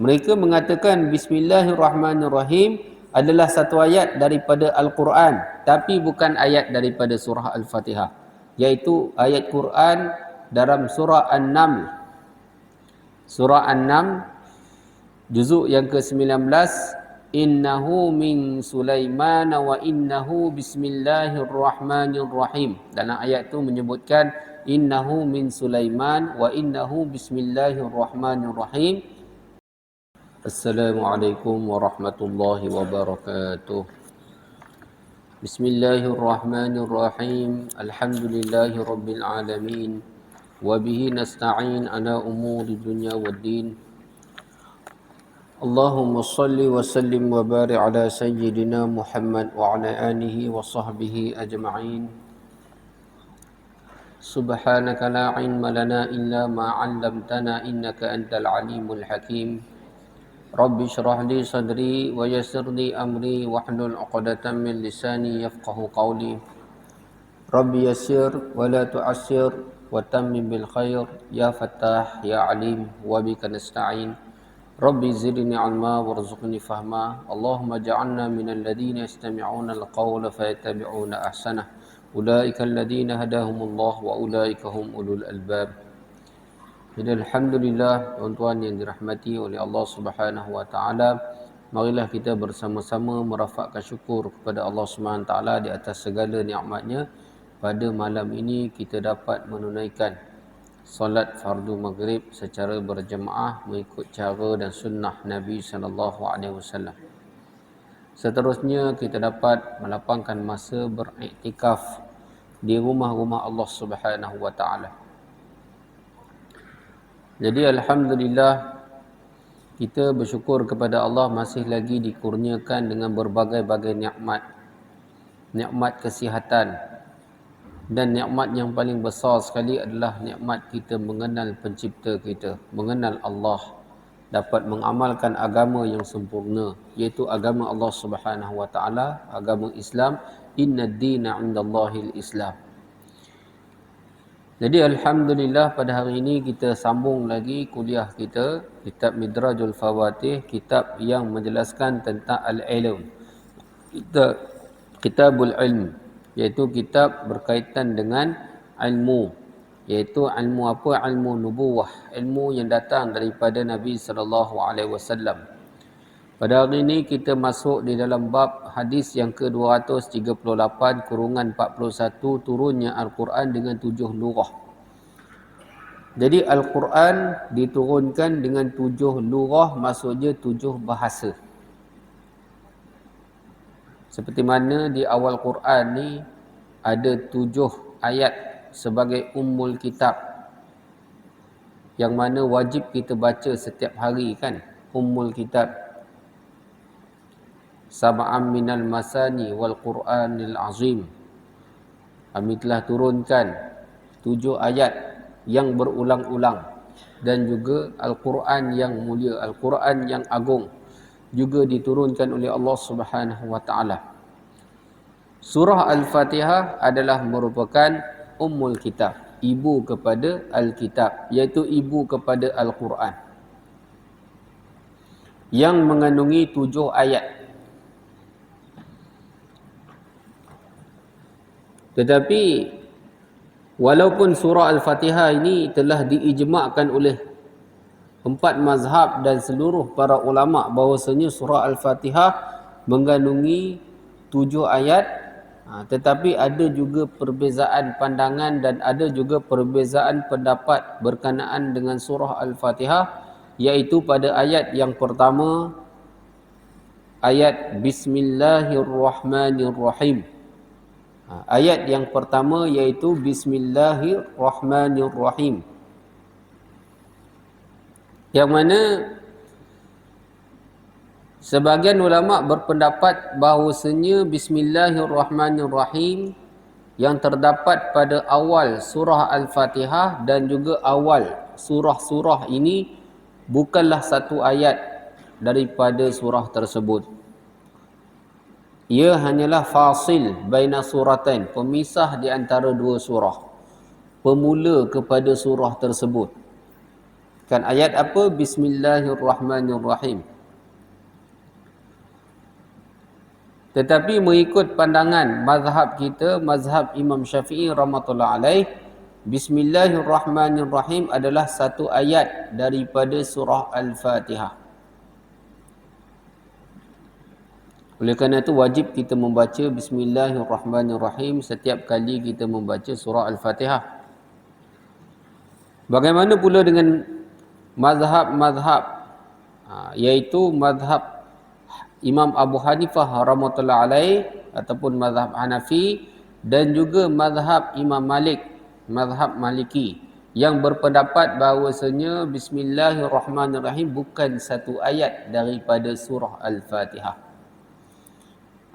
Mereka mengatakan Bismillahirrahmanirrahim adalah satu ayat daripada Al-Quran, tapi bukan ayat daripada surah Al-Fatihah, iaitu ayat Quran dalam surah An-Naml. Surah An-Naml juzuk yang ke-19, innahu min Sulaiman wa innahu bismillahirrahmanirrahim. Dalam ayat itu menyebutkan innahu min Sulaiman wa innahu bismillahirrahmanirrahim. Assalamualaikum warahmatullahi wabarakatuh. Bismillahirrahmanirrahim. Alhamdulillahi rabbil alamin. Wa bihi nasta'in ala umuri dunya waddin. Allahumma salli wa sallim wa barik ala sayyidina Muhammad wa ala alihi wa sahbihi ajma'in. Subhanaka la ilma lana illa ma 'allamtana innaka antal alimul hakim. Rabbi syrah li sadri wa yassir li amri wahlul 'uqdatam min lisani yafqahu qawli. Rabbi yassir wa la tu'assir wa tammim bil khair ya Fattah ya Alim wa bika nasta'in. Rabbi zidni 'ilma warzuqni fahma. Allahumma ja'alna minal ladzina yastami'una al-qawla fayattabi'una ahsanah. Ulaika alladhina hadahumullah wa ulaika hum ulul albab. Jadi alhamdulillah, tuan-tuan yang dirahmati oleh Allah Subhanahu wa taala, marilah kita bersama-sama merafakkan syukur kepada Allah Subhanahu wa taala di atas segala nikmat-Nya. Pada malam ini kita dapat menunaikan solat fardu maghrib secara berjemaah mengikut cara dan sunnah Nabi sallallahu alaihi wasallam. Seterusnya kita dapat melapangkan masa beriktikaf di rumah-rumah Allah Subhanahu wa taala. Jadi alhamdulillah, kita bersyukur kepada Allah masih lagi dikurniakan dengan berbagai-bagai nikmat. Nikmat kesihatan. Dan nikmat yang paling besar sekali adalah nikmat kita mengenal pencipta kita, mengenal Allah, dapat mengamalkan agama yang sempurna, iaitu agama Allah Subhanahu wa taala, agama Islam. Innad dina 'indallahil Islam. Jadi alhamdulillah, pada hari ini kita sambung lagi kuliah kita, kitab Midrajul Fawatih, kitab yang menjelaskan tentang al-ilm. Kitabul ilm, iaitu kitab berkaitan dengan ilmu, iaitu ilmu apa? Ilmu nubuwah, ilmu yang datang daripada Nabi sallallahu alaihi wasallam. Pada hari ini kita masuk di dalam bab hadis yang ke-238 kurungan 41, turunnya Al-Quran dengan 7 lurah. Jadi Al-Quran diturunkan dengan 7 lurah, maksudnya 7 bahasa. Seperti mana di awal Quran ni ada 7 ayat sebagai ummul kitab, yang mana wajib kita baca setiap hari kan, ummul kitab. Sab'am minal masani wal Qur'anil azim. Kami telah turunkan 7 ayat yang berulang-ulang, dan juga Al-Quran yang mulia, Al-Quran yang agung juga diturunkan oleh Allah Subhanahu wa taala. Surah Al-Fatihah adalah merupakan ummul kitab, ibu kepada Al-Kitab, iaitu ibu kepada Al-Quran, yang mengandungi 7 ayat. Tetapi walaupun surah Al-Fatihah ini telah diijma'kan oleh 4 mazhab dan seluruh para ulama bahawasanya surah Al-Fatihah mengandungi 7 ayat, tetapi ada juga perbezaan pandangan dan ada juga perbezaan pendapat berkenaan dengan surah Al-Fatihah, iaitu pada ayat yang pertama, ayat Bismillahirrahmanirrahim. Ayat yang pertama iaitu Bismillahirrahmanirrahim, yang mana sebahagian ulama berpendapat bahawasanya Bismillahirrahmanirrahim yang terdapat pada awal surah Al-Fatihah dan juga awal surah-surah ini bukanlah satu ayat daripada surah tersebut. Ia hanyalah fasil baina suratain, pemisah di antara 2 surah, pemula kepada surah tersebut. Kan ayat apa? Bismillahirrahmanirrahim. Tetapi mengikut pandangan mazhab kita, mazhab Imam Syafi'i rahmatullah alaih, Bismillahirrahmanirrahim adalah satu ayat daripada surah Al-Fatihah. Oleh kerana itu wajib kita membaca Bismillahirrahmanirrahim setiap kali kita membaca surah Al-Fatihah. Bagaimana pula dengan mazhab-mazhab, iaitu mazhab Imam Abu Hanifah rahmatullah alaih ataupun mazhab Hanafi, dan juga mazhab Imam Malik, mazhab Maliki, yang berpendapat bahawasanya Bismillahirrahmanirrahim bukan satu ayat daripada surah Al-Fatihah.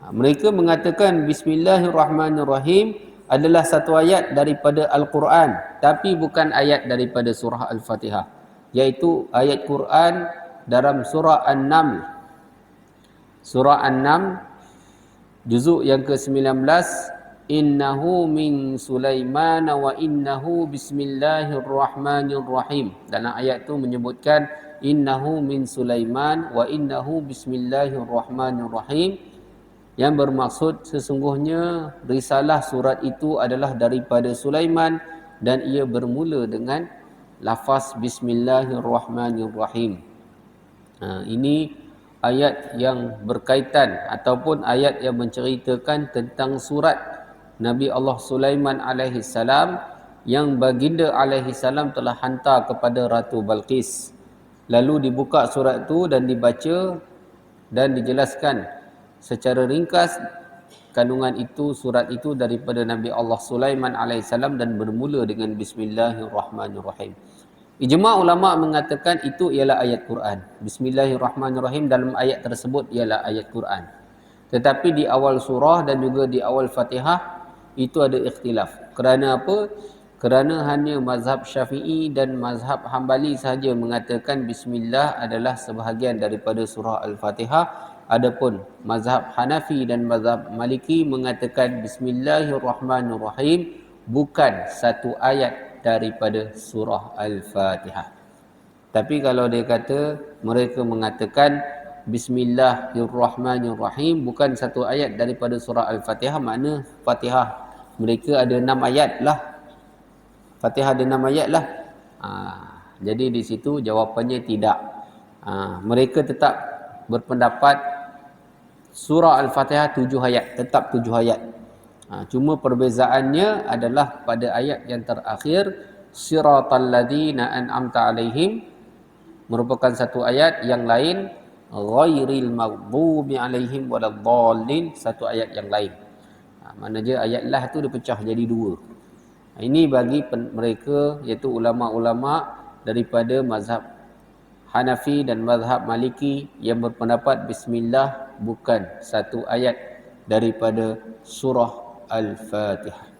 Mereka mengatakan Bismillahirrahmanirrahim adalah satu ayat daripada Al-Quran, tapi bukan ayat daripada surah Al-Fatihah, iaitu ayat Quran dalam surah An-Naml. Surah An-Naml juzuk yang ke-19, innahu min Sulaiman wa innahu bismillahirrahmanirrahim. Dalam ayat itu menyebutkan innahu min Sulaiman wa innahu bismillahirrahmanirrahim, yang bermaksud sesungguhnya risalah surat itu adalah daripada Sulaiman dan ia bermula dengan lafaz bismillahirrahmanirrahim. Ini ayat yang berkaitan ataupun ayat yang menceritakan tentang surat Nabi Allah Sulaiman alaihi salam yang baginda alaihi salam telah hantar kepada Ratu Balqis. Lalu dibuka surat itu dan dibaca dan dijelaskan secara ringkas kandungan itu, surat itu daripada Nabi Allah Sulaiman alaihi salam dan bermula dengan Bismillahirrahmanirrahim. Ijma' ulama' mengatakan itu ialah ayat Quran. Bismillahirrahmanirrahim dalam ayat tersebut ialah ayat Quran. Tetapi di awal surah dan juga di awal Fatihah itu ada ikhtilaf. Kerana apa? Kerana hanya mazhab Syafi'i dan mazhab Hambali sahaja mengatakan Bismillah adalah sebahagian daripada surah Al-Fatihah. Adapun mazhab Hanafi dan mazhab Maliki mengatakan Bismillahirrahmanirrahim bukan satu ayat daripada surah Al-Fatihah. Tapi kalau dia kata, mereka mengatakan Bismillahirrahmanirrahim bukan satu ayat daripada surah Al-Fatihah, makna Fatihah mereka ada 6 ayat lah. Fatihah ada 6 ayat lah. Jadi di situ jawapannya tidak. Mereka tetap berpendapat surah Al-Fatihah 7 ayat, tetap 7 ayat. Cuma perbezaannya adalah pada ayat yang terakhir, siratal ladzina an'amta alaihim, merupakan satu ayat, yang lain ghairil maghdubi alaihim waladdallin, satu ayat yang lain. Mana je ayat lah tu dipecah jadi 2. Ini bagi mereka, iaitu ulama-ulama daripada mazhab Hanafi dan mazhab Maliki yang berpendapat Bismillah bukan satu ayat daripada surah Al-Fatihah.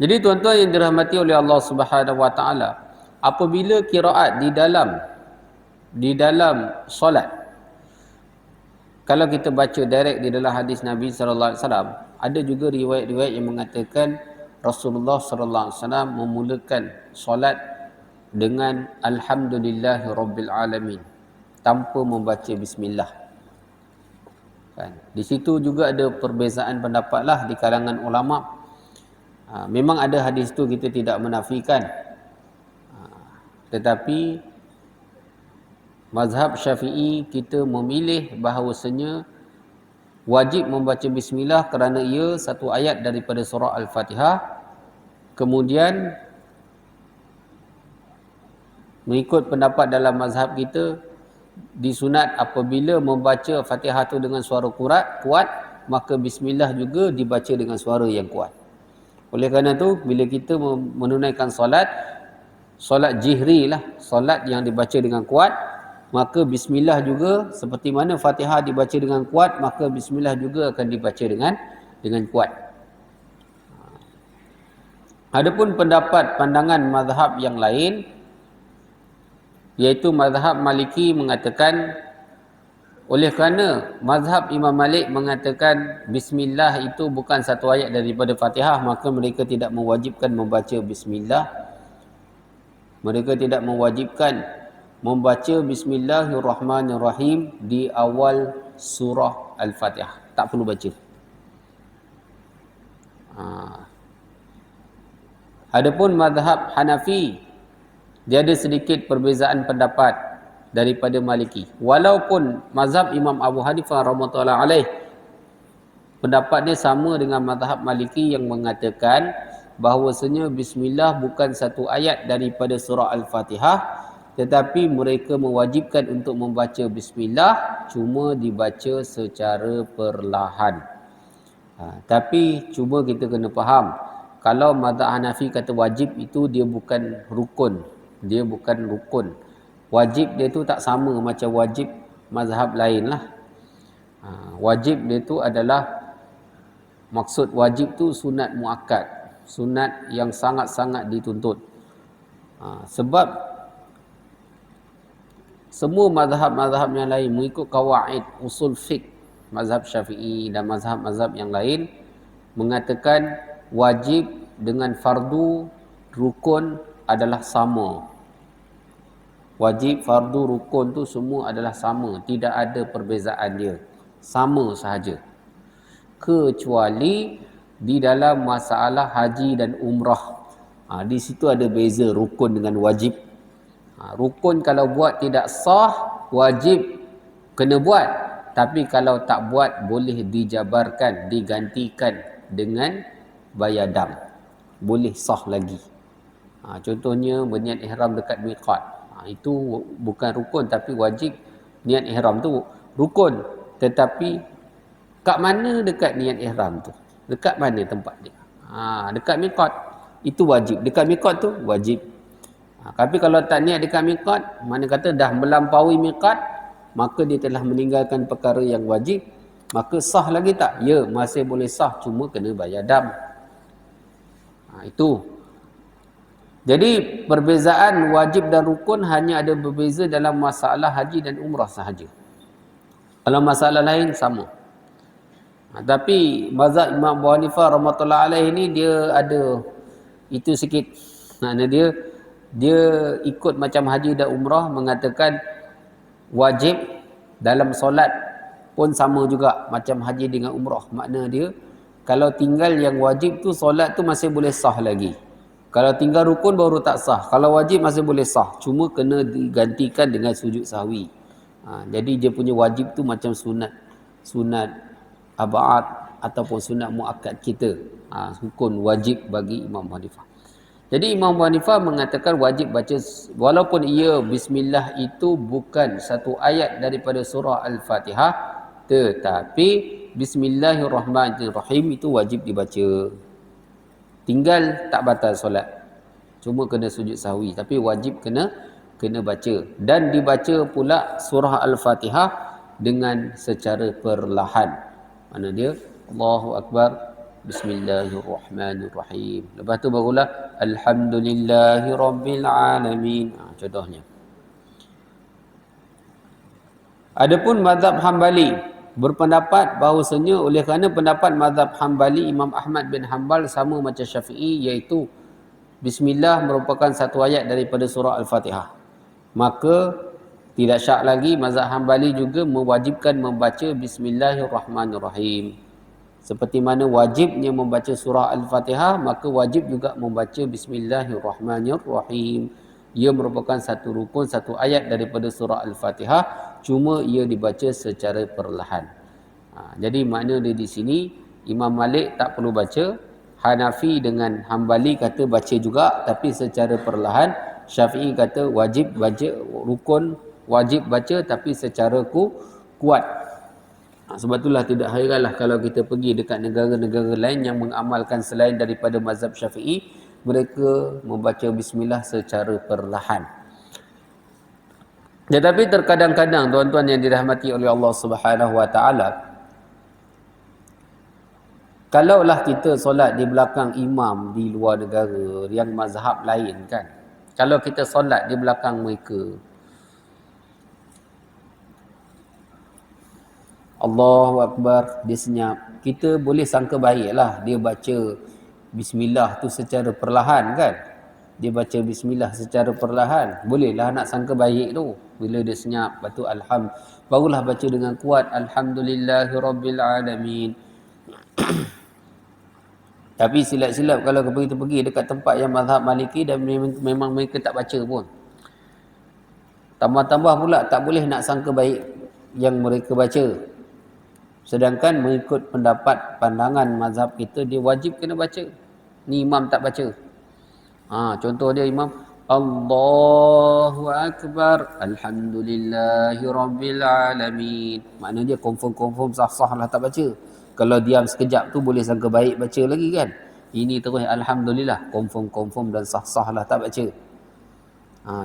Jadi tuan-tuan yang dirahmati oleh Allah Subhanahu wa taala, apabila qiraat di dalam solat, kalau kita baca direct di dalam hadis Nabi sallallahu alaihi wasallam, ada juga riwayat-riwayat yang mengatakan Rasulullah sallallahu alaihi wasallam memulakan solat dengan alhamdulillahirabbil alamin tanpa membaca bismillah. Kan? Di situ juga ada perbezaan pendapat lah di kalangan ulama. Memang ada hadis tu, kita tidak menafikan. Tetapi mazhab Syafi'i kita memilih bahawasanya wajib membaca bismillah kerana ia satu ayat daripada surah Al-Fatihah. Kemudian mengikut pendapat dalam mazhab kita, disunat apabila membaca Fatihah tu dengan suara kuat, maka bismillah juga dibaca dengan suara yang kuat. Oleh kerana itu, bila kita menunaikan solat jihri lah, solat yang dibaca dengan kuat, maka bismillah juga seperti mana Fatihah dibaca dengan kuat, maka bismillah juga akan dibaca dengan kuat. Adapun pendapat pandangan mazhab yang lain, iaitu mazhab Maliki, mengatakan oleh kerana mazhab Imam Malik mengatakan bismillah itu bukan satu ayat daripada Fatihah, maka mereka tidak mewajibkan membaca bismillah. Mereka tidak mewajibkan membaca Bismillahirrahmanirrahim di awal surah Al-Fatihah. Tak perlu baca. Adapun mazhab Hanafi, dia ada sedikit perbezaan pendapat daripada Maliki. Walaupun mazhab Imam Abu Hanifah rahimahullah alaih, pendapat dia sama dengan mazhab Maliki yang mengatakan bahawasanya bismillah bukan satu ayat daripada surah Al-Fatihah, tetapi mereka mewajibkan untuk membaca bismillah, cuma dibaca secara perlahan. Tapi cuma kita kena faham, kalau mazhab Hanafi kata wajib itu dia bukan rukun. Dia bukan rukun. Wajib dia tu tak sama macam wajib mazhab lain lah. Wajib dia tu adalah, maksud wajib tu sunat muakkad. Sunat yang sangat-sangat dituntut. Sebab semua mazhab-mazhab yang lain mengikut kawaid usul fiqh, mazhab Syafi'i dan mazhab-mazhab yang lain mengatakan wajib dengan fardu rukun adalah sama. Wajib, fardu, rukun tu semua adalah sama, tidak ada perbezaan dia. Sama sahaja. Kecuali di dalam masalah haji dan umrah. Di situ ada beza rukun dengan wajib. Rukun kalau buat tidak sah, wajib kena buat. Tapi kalau tak buat boleh dijabarkan, digantikan dengan bayar dam. Boleh sah lagi. Contohnya berniat ihram dekat miqat. Itu bukan rukun tapi wajib. Niat ihram tu rukun. Tetapi kat mana dekat niat ihram tu? Dekat mana tempat dia? Dekat miqat. Itu wajib. Dekat miqat tu wajib. Tapi kalau tak niat dekat miqat, mana kata dah melampaui miqat, maka dia telah meninggalkan perkara yang wajib. Maka sah lagi tak? Ya, masih boleh sah, cuma kena bayar dam. Itu. Jadi perbezaan wajib dan rukun hanya ada berbeza dalam masalah haji dan umrah sahaja. Kalau masalah lain sama. Tapi mazhab Imam Abu Hanifah rahmatullah alaih ni dia ada itu sikit. Dia ikut macam haji dan umrah, mengatakan wajib dalam solat pun sama juga macam haji dengan umrah. Makna dia kalau tinggal yang wajib tu, solat tu masih boleh sah lagi. Kalau tinggal rukun baru tak sah. Kalau wajib masih boleh sah, cuma kena digantikan dengan sujud sahwi. Jadi dia punya wajib tu macam sunat ab'ad ataupun sunat muakkad kita. Rukun wajib bagi Imam Hanifah. Jadi Imam Hanifah mengatakan wajib baca, walaupun ia bismillah itu bukan satu ayat daripada surah Al-Fatihah, tetapi bismillahirrahmanirrahim itu wajib dibaca. Tinggal tak batal solat, cuma kena sujud sahwi, tapi wajib kena baca. Dan dibaca pula surah Al-Fatihah dengan secara perlahan. Mana dia? Allahu Akbar, Bismillahirrahmanirrahim. Lepas tu barulah Alhamdulillahirabbil alamin. Contohnya. Adapun mazhab Hambali berpendapat bahawasanya oleh kerana pendapat mazhab Hambali, Imam Ahmad bin Hanbal sama macam Syafi'i, iaitu bismillah merupakan satu ayat daripada surah Al-Fatihah, maka tidak syak lagi mazhab Hambali juga mewajibkan membaca bismillahirrahmanirrahim. Seperti mana wajibnya membaca surah Al-Fatihah, maka wajib juga membaca bismillahirrahmanirrahim. Ia merupakan satu rukun, satu ayat daripada surah Al-Fatihah, cuma ia dibaca secara perlahan. Jadi makna dia di sini, Imam Malik tak perlu baca, Hanafi dengan Hambali kata baca juga tapi secara perlahan, Syafi'i kata wajib baca, rukun wajib baca tapi secara kuat. Sebab itulah tidak hairanlah kalau kita pergi dekat negara-negara lain yang mengamalkan selain daripada mazhab Syafi'i, mereka membaca bismillah secara perlahan. Tetapi terkadang-kadang tuan-tuan yang dirahmati oleh Allah Subhanahu Wa Taala, kalaulah kita solat di belakang imam di luar negara yang mazhab lain kan, kalau kita solat di belakang mereka, Allahu Akbar, dia senyap, kita boleh sangka baiklah dia baca bismillah tu secara perlahan kan. dia baca bismillah secara perlahan, bolehlah nak sangka baik tu. Bila dia senyap, lepas tu barulah baca dengan kuat alhamdulillahirabbilalamin. Tapi silap-silap kalau kita pergi dekat tempat yang mazhab Maliki dan memang mereka tak baca pun. Tambah-tambah pula tak boleh nak sangka baik yang mereka baca. Sedangkan mengikut pendapat pandangan mazhab kita, dia wajib kena baca. Ni imam tak baca. Contoh dia imam Allahu Akbar Alhamdulillahirabbilalamin. Maknanya confirm sah-sah lah tak baca. Kalau diam sekejap tu boleh sangka baik baca lagi kan. Ini terus alhamdulillah confirm dan sah-sah lah tak baca.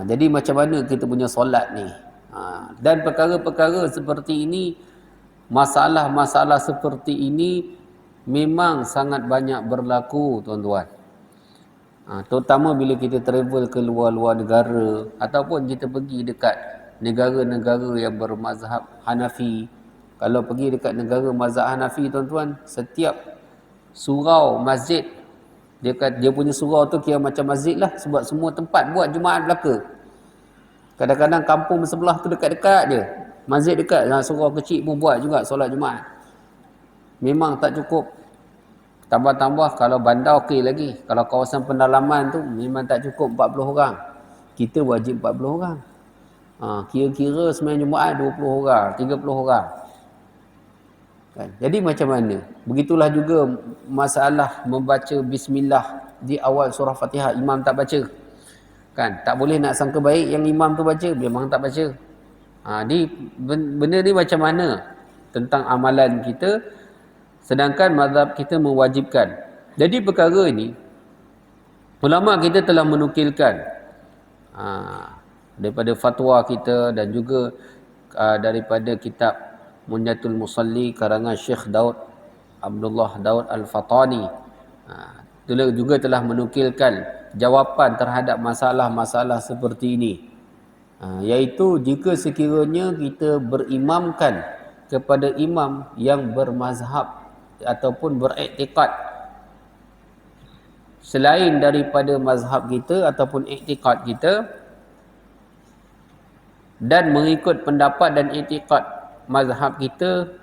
Jadi macam mana kita punya solat ni? Dan perkara-perkara seperti ini, masalah-masalah seperti ini memang sangat banyak berlaku tuan-tuan. Terutama bila kita travel ke luar-luar negara ataupun kita pergi dekat negara-negara yang bermazhab Hanafi. Kalau pergi dekat negara mazhab Hanafi tuan-tuan, setiap surau masjid, dia punya surau tu kira macam masjid lah, sebab semua tempat buat Jumaat belaka. Kadang-kadang kampung sebelah tu dekat-dekat je, masjid dekat, surau kecil pun buat juga solat Jumaat. Memang tak cukup. Tambah-tambah kalau bandar okey lagi. Kalau kawasan pendalaman tu memang tak cukup 40 orang. Kita wajib 40 orang. Kira-kira sembahyang Jumaat 20 orang, 30 orang. Kan? Jadi macam mana? Begitulah juga masalah membaca bismillah di awal surah Fatihah, imam tak baca. Kan? Tak boleh nak sangka baik yang imam tu baca, memang tak baca. Benda ni macam mana tentang amalan kita? Sedangkan mazhab kita mewajibkan. Jadi perkara ini, ulama kita telah menukilkan daripada fatwa kita dan juga daripada kitab Munyatul Musalli karangan Syekh Abdullah Daud Al-Fatani. Juga telah menukilkan jawapan terhadap masalah-masalah seperti ini. Iaitu jika sekiranya kita berimamkan kepada imam yang bermazhab ataupun beriktikad selain daripada mazhab kita ataupun iktikad kita, dan mengikut pendapat dan iktikad mazhab kita,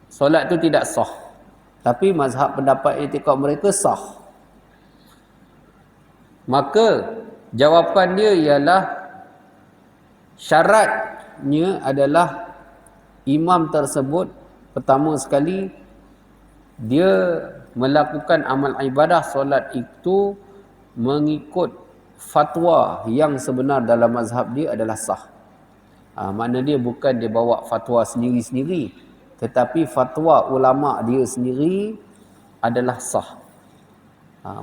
solat tu tidak sah. Tapi mazhab pendapat iktikad mereka sah. Maka jawapan dia ialah syaratnya adalah imam tersebut pertama sekali dia melakukan amal ibadah solat itu mengikut fatwa yang sebenar dalam mazhab dia adalah sah. Makna dia bukan dia bawa fatwa sendiri-sendiri, tetapi fatwa ulama dia sendiri adalah sah.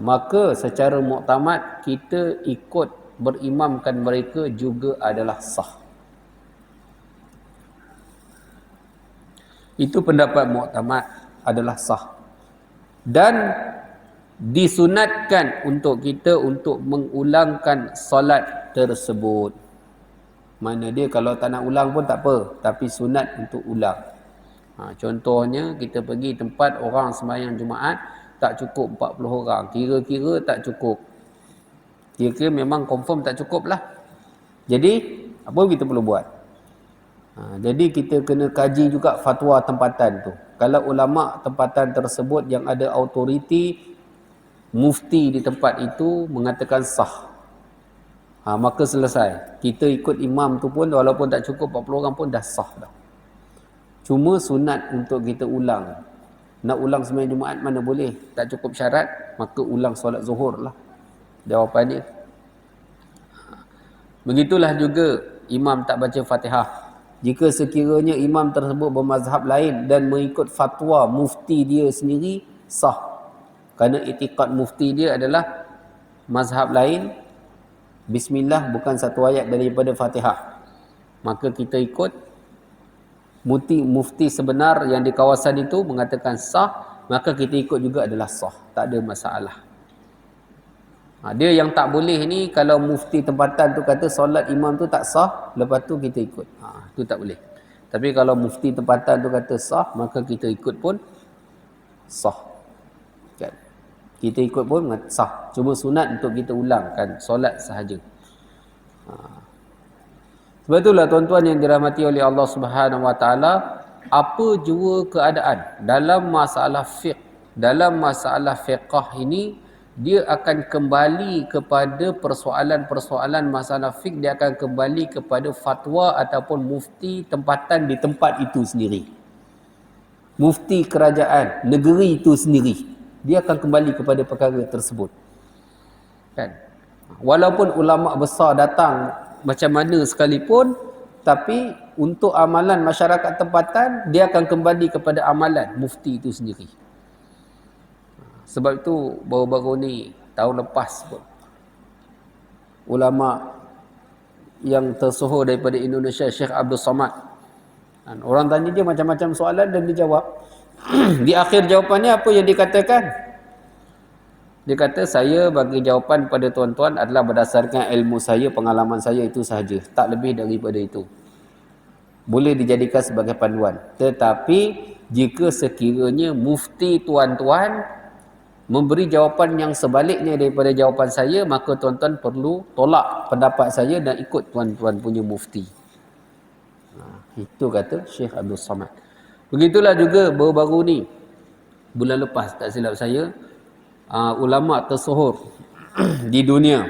Maka secara muktamad kita ikut berimamkan mereka juga adalah sah. Itu pendapat muktamad adalah sah. Dan disunatkan untuk kita untuk mengulangkan solat tersebut. Mana dia kalau tak nak ulang pun tak apa, tapi sunat untuk ulang. Contohnya kita pergi tempat orang sembahyang Jumaat tak cukup 40 orang, kira-kira tak cukup. Kira-kira memang confirm tak cukup lah. Jadi apa kita perlu buat? Jadi kita kena kaji juga fatwa tempatan tu. Kalau ulama tempatan tersebut yang ada autoriti mufti di tempat itu mengatakan sah, maka selesai. Kita ikut imam tu pun walaupun tak cukup 40 orang pun dah sah dah. Cuma sunat untuk kita ulang. Nak ulang sembahyang Jumaat mana boleh, tak cukup syarat, maka ulang solat zuhur lah. Jawapan dia. Begitulah juga imam tak baca Fatihah. Jika sekiranya imam tersebut bermazhab lain dan mengikut fatwa mufti dia sendiri, sah. Kerana itikad mufti dia adalah mazhab lain, bismillah bukan satu ayat daripada Fatihah. Maka kita ikut mufti sebenar yang di kawasan itu mengatakan sah, maka kita ikut juga adalah sah. Tak ada masalah. Dia yang tak boleh ni kalau mufti tempatan tu kata solat imam tu tak sah, lepas tu kita ikut. Tu tak boleh. Tapi kalau mufti tempatan tu kata sah, maka kita ikut pun sah. Kan? Kita ikut pun sah. Cuma sunat untuk kita ulangkan solat sahaja. Sebab itulah tuan-tuan yang dirahmati oleh Allah Subhanahu Wa Taala, apa jua keadaan dalam masalah fiqh, dalam masalah fiqh ini, dia akan kembali kepada persoalan-persoalan masalah fiqh, dia akan kembali kepada fatwa ataupun mufti tempatan di tempat itu sendiri. Mufti kerajaan negeri itu sendiri, dia akan kembali kepada perkara tersebut. Kan? Walaupun ulama besar datang macam mana sekalipun, tapi untuk amalan masyarakat tempatan, dia akan kembali kepada amalan mufti itu sendiri. Sebab itu baru-baru ni, tahun lepas pun, ulama yang tersohor daripada Indonesia, Syekh Abdul Somad, orang tanya dia macam-macam soalan dan dia jawab. Di akhir jawapannya apa yang dikatakan? Dia kata, saya bagi jawapan pada tuan-tuan adalah berdasarkan ilmu saya, pengalaman saya, itu sahaja. Tak lebih daripada itu. Boleh dijadikan sebagai panduan. Tetapi, jika sekiranya mufti tuan-tuan memberi jawapan yang sebaliknya daripada jawapan saya, maka tuan-tuan perlu tolak pendapat saya dan ikut tuan-tuan punya mufti. Itu kata Syekh Abdul Somad. Begitulah juga baru-baru ni, bulan lepas tak silap saya, ulama tersohor di dunia,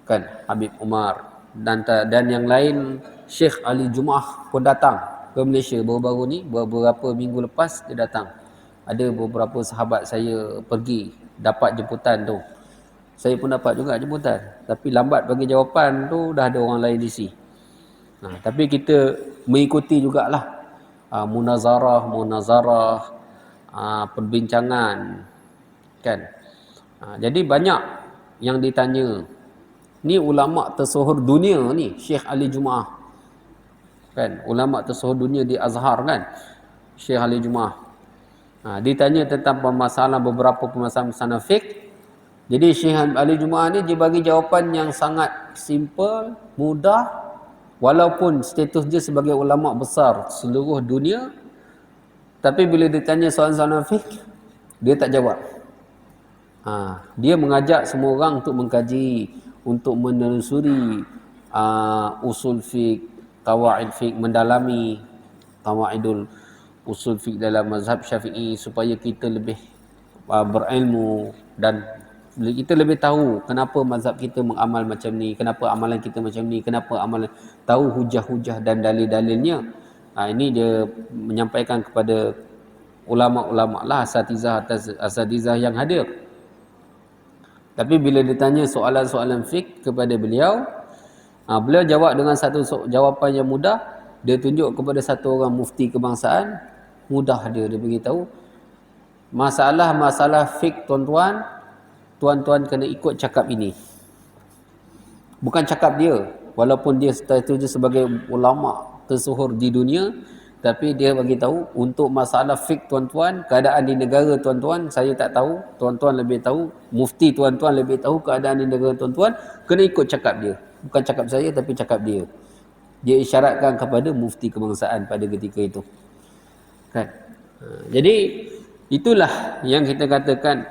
kan, Habib Umar dan yang lain, Syekh Ali Jumaah pun datang ke Malaysia baru-baru ni, beberapa minggu lepas dia datang. Ada beberapa sahabat saya pergi dapat jemputan tu. Saya pun dapat juga jemputan, tapi lambat bagi jawapan tu, dah ada orang lain isi. Tapi kita mengikuti jugalah munazarah, perbincangan, kan. Jadi banyak yang ditanya. Ni ulama tersohor dunia ni, Syekh Ali Jumaah, kan, ulama tersohor dunia di Azhar, kan, Syekh Ali Jumaah. Ditanya tentang beberapa permasalahan fiqh. Jadi Syekh Ali Jumaah ni dia bagi jawapan yang sangat simple, mudah, walaupun status dia sebagai ulama besar seluruh dunia, tapi bila ditanya soalan-soalan fiqh, dia tak jawab. Dia mengajak semua orang untuk mengkaji, untuk menelusuri usul fiqh, qawaid fiqh, mendalami qawaidul usul fiqh dalam mazhab Syafi'i, supaya kita lebih berilmu dan kita lebih tahu kenapa mazhab kita mengamal macam ni, kenapa amalan kita macam ni, kenapa amalan, tahu hujah-hujah dan dalil-dalilnya. Ini dia menyampaikan kepada ulama-ulama lah, asatizah yang hadir. Tapi bila ditanya soalan-soalan fiqh kepada beliau, beliau jawab dengan satu jawapan yang mudah. Dia tunjuk kepada satu orang mufti kebangsaan, mudah dia beritahu masalah fiqh, tuan-tuan kena ikut cakap ini. Bukan cakap dia, walaupun dia status sebagai ulama tersohor di dunia, tapi dia bagi tahu untuk masalah fiqh tuan-tuan, keadaan di negara tuan-tuan, saya tak tahu, tuan-tuan lebih tahu, mufti tuan-tuan lebih tahu keadaan di negara tuan-tuan, kena ikut cakap dia. Bukan cakap saya, tapi cakap dia. Dia isyaratkan kepada mufti kebangsaan pada ketika itu. Kan? Jadi itulah yang kita katakan,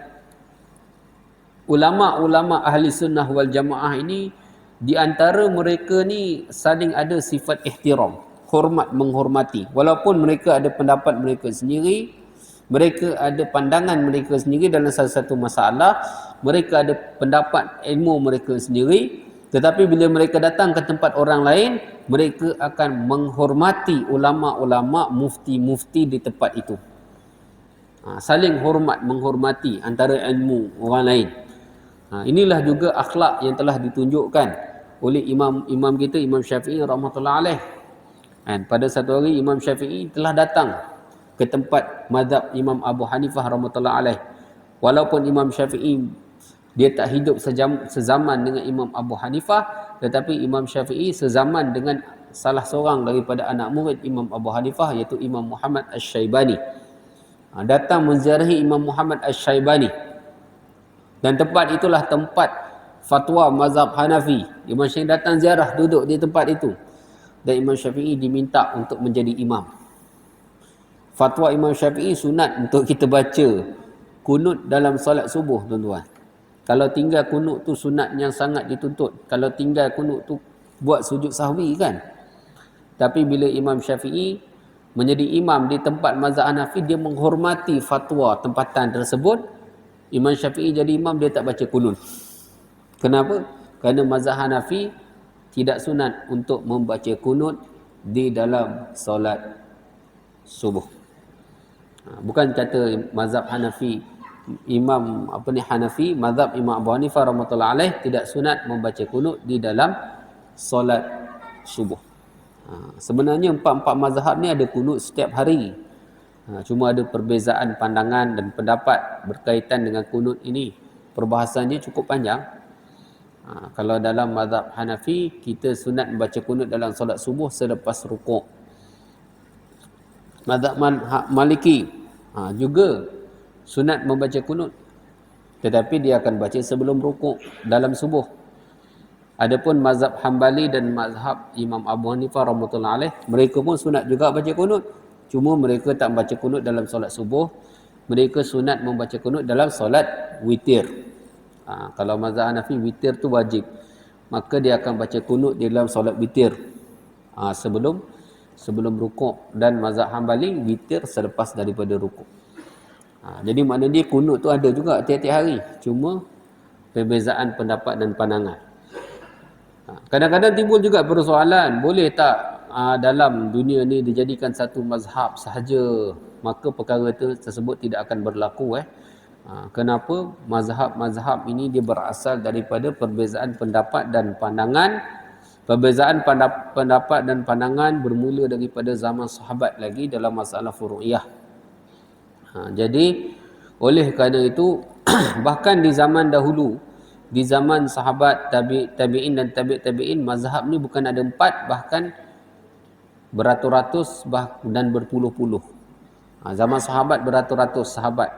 ulama-ulama ahli sunnah wal jamaah ini, di antara mereka ni saling ada sifat ihtiram, hormat, menghormati. Walaupun mereka ada pendapat mereka sendiri, mereka ada pandangan mereka sendiri dalam satu masalah, mereka ada pendapat ilmu mereka sendiri, tetapi bila mereka datang ke tempat orang lain, mereka akan menghormati ulama-ulama, mufti-mufti di tempat itu. Saling hormat, menghormati antara ilmu orang lain. Inilah juga akhlak yang telah ditunjukkan oleh imam kita, Imam Syafi'i rahmatullah alaih. Dan pada satu hari Imam Syafi'i telah datang ke tempat mazhab Imam Abu Hanifah rahmatullah alaih. Walaupun Imam Syafi'i dia tak hidup sezaman dengan Imam Abu Hanifah, tetapi Imam Syafi'i sezaman dengan salah seorang daripada anak murid Imam Abu Hanifah, iaitu Imam Muhammad Asy-Syaibani. Datang menziarahi Imam Muhammad Asy-Syaibani. Dan tempat itulah tempat fatwa mazhab Hanafi. Imam Syafi'i datang ziarah, duduk di tempat itu. Dan Imam Syafi'i diminta untuk menjadi imam. Fatwa Imam Syafi'i sunat untuk kita baca kunut dalam solat subuh, tuan-tuan. Kalau tinggal kunut tu sunat yang sangat dituntut. Kalau tinggal kunut tu buat sujud sahwi kan. Tapi bila Imam Syafi'i menjadi imam di tempat mazhab Hanafi, dia menghormati fatwa tempatan tersebut. Imam Syafi'i jadi imam, dia tak baca kunut. Kenapa? Kerana mazhab Hanafi tidak sunat untuk membaca kunut di dalam solat subuh. Bukan kata mazhab Hanafi, Imam Hanafi, mazhab Imam Abu Hanifah rahmatullahi alaih tidak sunat membaca kunut di dalam solat subuh. Sebenarnya empat-empat mazhab ni ada kunut setiap hari. Cuma ada perbezaan pandangan dan pendapat berkaitan dengan kunut ini. Perbahasannya cukup panjang. Kalau dalam mazhab Hanafi, kita sunat membaca kunut dalam solat subuh selepas rukuk. Mazhab Maliki juga sunat membaca kunut, tetapi dia akan baca sebelum rukuk dalam subuh. Adapun mazhab Hambali dan mazhab Imam Abu Hanifah rahmatullahi alaih, mereka pun sunat juga baca kunut. Cuma mereka tak membaca kunut dalam solat subuh. Mereka sunat membaca kunut dalam solat witir. Kalau mazhab Hanafi, witir tu wajib, maka dia akan baca kunut di dalam solat witir sebelum rukuk. Dan mazhab Hambali, witir selepas daripada rukuk. Jadi maknanya kunut tu ada juga tiap-tiap hari, cuma perbezaan pendapat dan pandangan. Kadang-kadang timbul juga persoalan, boleh tak dalam dunia ni dijadikan satu mazhab sahaja, maka perkara tersebut tidak akan berlaku. Kenapa? Mazhab-mazhab ini dia berasal daripada perbezaan pendapat dan pandangan. Perbezaan pendapat dan pandangan bermula daripada zaman sahabat lagi dalam masalah furu'iyah. Jadi oleh kerana itu bahkan di zaman dahulu, di zaman sahabat, tabi'in dan tabi'in, mazhab ni bukan ada 4, bahkan beratus-ratus dan berpuluh-puluh. Zaman sahabat beratus-ratus sahabat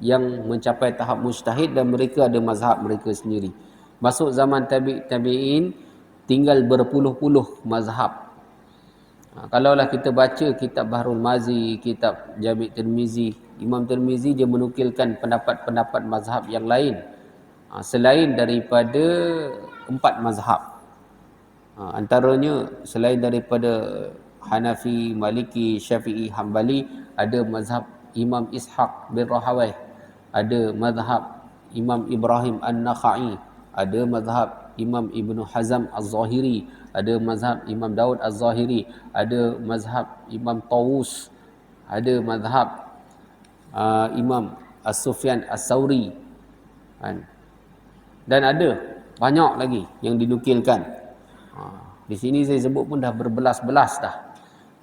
yang mencapai tahap mujtahid dan mereka ada mazhab mereka sendiri. Masuk zaman tabi'in, tinggal berpuluh-puluh mazhab. Kalaulah kita baca kitab Bahrul Mazi, kitab Jami' Tirmizi, Imam Tirmizi dia menukilkan pendapat-pendapat mazhab yang lain selain daripada 4 mazhab. Antaranya selain daripada Hanafi, Maliki, Syafi'i, Hambali, ada mazhab Imam Ishaq bin Rahawai, ada mazhab Imam Ibrahim An-Nakhai, ada mazhab Imam Ibn Hazm Az-Zahiri, ada mazhab Imam Daud Az-Zahiri, ada mazhab Imam Tawus, ada mazhab Imam As-Sufyan As-Sauri, dan ada banyak lagi yang dinukilkan. Di sini saya sebut pun dah berbelas-belas dah.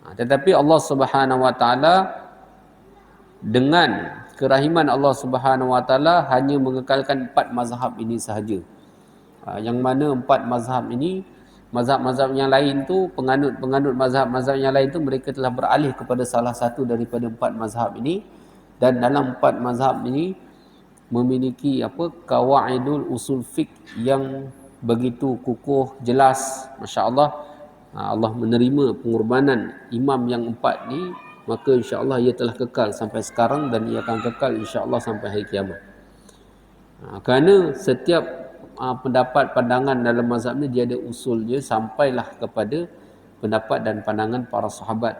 Tetapi Allah Subhanahu Wa Taala dengan kerahiman Allah Subhanahu Wa Taala hanya mengekalkan 4 mazhab ini sahaja. Yang mana 4 mazhab ini, mazhab-mazhab yang lain tu, penganut-penganut mazhab-mazhab yang lain tu, mereka telah beralih kepada salah satu daripada 4 mazhab ini. Dan dalam 4 mazhab ini memiliki qawaidul usul fiqh yang begitu kukuh, jelas. Masya-Allah, Allah menerima pengorbanan imam yang 4 ni, maka insya-Allah ia telah kekal sampai sekarang dan ia akan kekal insya-Allah sampai hari kiamat. Kerana setiap pendapat pandangan dalam mazhab ni dia ada usulnya sampailah kepada pendapat dan pandangan para sahabat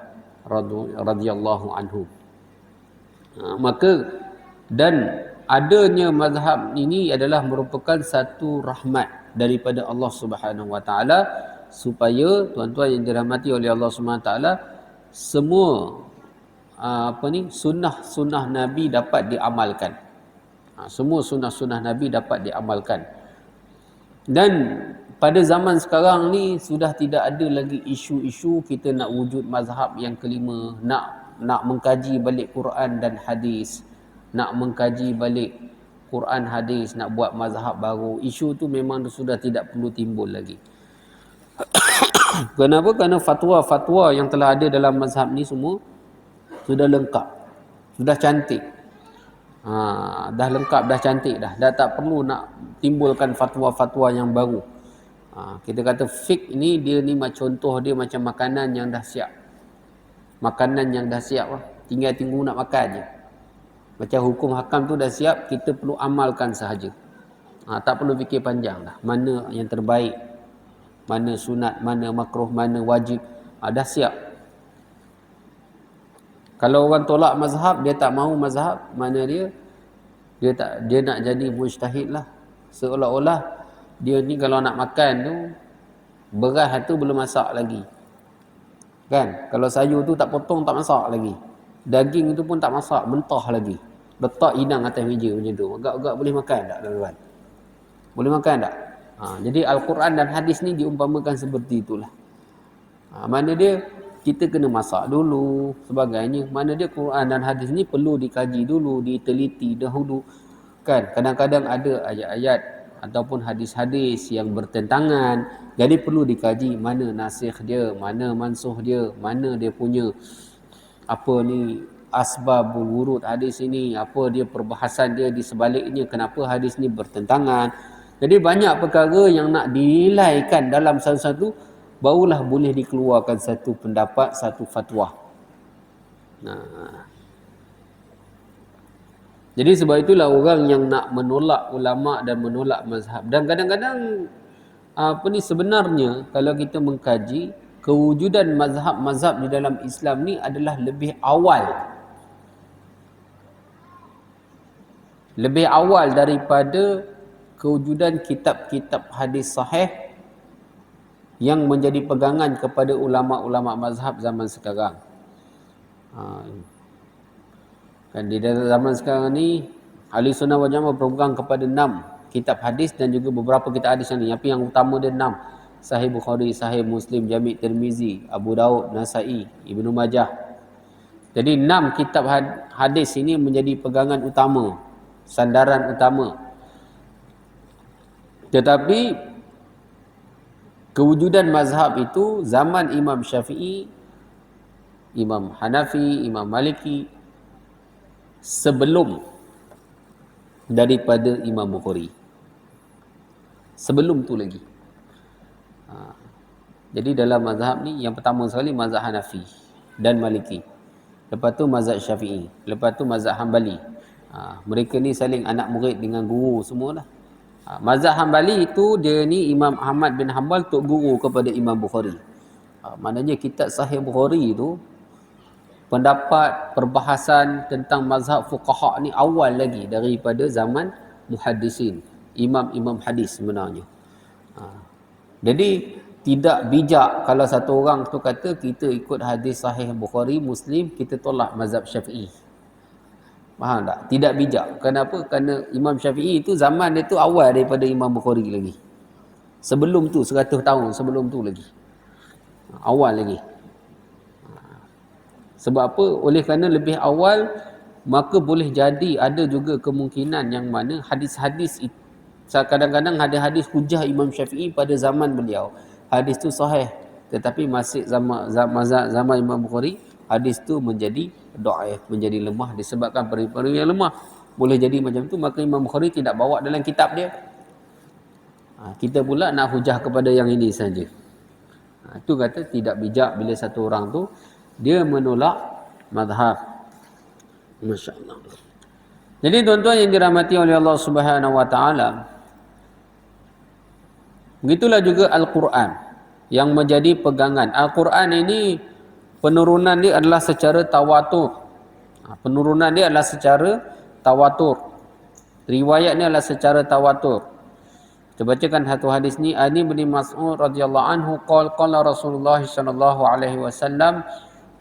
radhiyallahu anhum. Maka dan adanya mazhab ini adalah merupakan satu rahmat daripada Allah Subhanahu Wa Taala, supaya tuan-tuan yang dirahmati oleh Allah Subhanahu Wa Taala, semua sunnah-sunnah Nabi dapat diamalkan. Semua sunnah-sunnah Nabi dapat diamalkan. Dan pada zaman sekarang ni sudah tidak ada lagi isu-isu kita nak wujud mazhab yang kelima, nak mengkaji balik Quran dan hadis, nak mengkaji balik Quran hadis, nak buat mazhab baru. Isu tu memang sudah tidak perlu timbul lagi. Kenapa? Kerana fatwa-fatwa yang telah ada dalam mazhab ni semua sudah lengkap, sudah cantik. Dah lengkap, dah cantik dah. Dah tak perlu nak timbulkan fatwa-fatwa yang baru. Kita kata fiqh ni, dia ni contoh dia macam makanan yang dah siap. Makanan yang dah siap lah. Tinggal tunggu nak makan je. Macam hukum hakam tu dah siap, kita perlu amalkan sahaja. Tak perlu fikir panjang dah. Mana yang terbaik, mana sunat, mana makruh, mana wajib. Dah siap. Kalau orang tolak mazhab, dia tak mahu mazhab, mana dia nak jadi mujtahid lah. Seolah-olah dia ni kalau nak makan tu, beras tu belum masak lagi. Kan? Kalau sayur tu tak potong, tak masak lagi. Daging tu pun tak masak, mentah lagi. Letak inang atas meja macam tu. Agak-agak boleh makan tak, tuan-tuan? Boleh makan tak? Jadi Al-Quran dan hadis ni diumpamakan seperti itulah. Mana dia kita kena masak dulu sebagainya. Mana dia Quran dan hadis ni perlu dikaji dulu, diteliti dahulu. Kan? Kadang-kadang ada ayat-ayat ataupun hadis-hadis yang bertentangan. Jadi perlu dikaji mana nasikh dia, mana mansuh dia, mana dia punya apa ni asbabul wurud hadis ini, apa dia perbahasan dia di sebaliknya, kenapa hadis ni bertentangan. Jadi banyak perkara yang nak dinilaikan dalam satu-satu, barulah boleh dikeluarkan satu pendapat, satu fatwa. Jadi sebab itulah orang yang nak menolak ulama dan menolak mazhab. Dan kadang-kadang sebenarnya kalau kita mengkaji kewujudan mazhab-mazhab di dalam Islam ni adalah lebih awal daripada kewujudan kitab-kitab hadis sahih yang menjadi pegangan kepada ulama-ulama mazhab zaman sekarang. Kan di dalam zaman sekarang ni Ahli Sunnah wal Jamaah berpegang kepada 6 kitab hadis dan juga beberapa kitab hadis yang ni. Tapi yang utama dia 6. Sahih Bukhari, Sahih Muslim, Jami' Tirmizi, Abu Daud, Nasa'i, Ibnu Majah. Jadi 6 kitab hadis ini menjadi pegangan utama, sandaran utama. Tetapi kewujudan mazhab itu zaman Imam Syafi'i, Imam Hanafi, Imam Maliki, sebelum daripada Imam Bukhari. Sebelum tu lagi. Jadi dalam mazhab ni yang pertama sekali mazhab Hanafi dan Maliki. Lepas tu mazhab Syafi'i, lepas tu mazhab Hambali. Mereka ni saling anak murid dengan guru semualah. Mazhab Hambali itu dia ni Imam Ahmad bin Hanbal tok guru kepada Imam Bukhari. Maknanya kitab Sahih Bukhari itu pendapat perbahasan tentang mazhab fuqaha ni awal lagi daripada zaman muhaddisin, imam-imam hadis sebenarnya. Jadi tidak bijak kalau satu orang tu kata kita ikut hadis Sahih Bukhari, Muslim, kita tolak mazhab Syafi'i. Faham tak? Tidak bijak. Kenapa? Kerana Imam Syafi'i itu zaman dia tu awal daripada Imam Bukhari lagi. Sebelum tu, 100 tahun sebelum tu lagi. Awal lagi. Sebab apa? Oleh kerana lebih awal, maka boleh jadi ada juga kemungkinan yang mana hadis-hadis, kadang-kadang ada hadis hujah Imam Syafi'i pada zaman beliau. Hadis tu sahih. Tetapi masih zaman Imam Bukhari, hadis tu menjadi dhaif, menjadi lemah disebabkan perkara yang lemah. Boleh jadi macam tu, maka Imam Bukhari tidak bawa dalam kitab dia. Kita pula nak hujah kepada yang ini saja. Itu kata tidak bijak bila satu orang tu dia menolak mazhab. Masya-Allah. Jadi tuan-tuan yang dirahmati oleh Allah Subhanahu wa taala, begitulah juga Al-Quran yang menjadi pegangan. Al-Quran ini penurunan dia adalah secara tawatur. Penurunan dia adalah secara tawatur. Riwayat ni adalah secara tawatur. Kita bacakan satu hadis ni. Ani bin Mas'ud radhiyallahu anhu qala Rasulullah sallallahu alaihi wasallam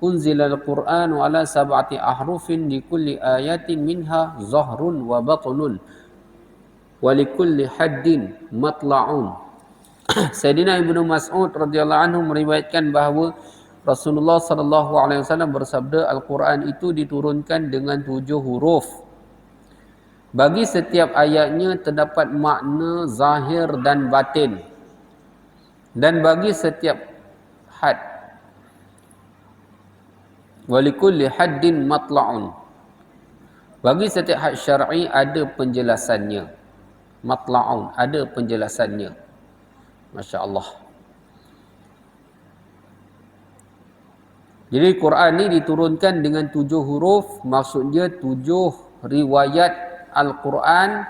unzila al-Qur'anu ala sab'ati ahrufin li kulli ayatin minha zahrun wa batnun wa li kulli haddin matla'un. Sayyidina Ibnu Mas'ud radhiyallahu anhu meriwayatkan bahawa Rasulullah sallallahu alaihi wasallam bersabda, Al-Quran itu diturunkan dengan 7 huruf. Bagi setiap ayatnya terdapat makna zahir dan batin. Dan bagi setiap had, walikulli haddin matla'un. Bagi setiap had syar'i ada penjelasannya. Matla'un, ada penjelasannya. Masya Allah. Jadi Quran ni diturunkan dengan 7 huruf, maksudnya 7 riwayat Al-Quran,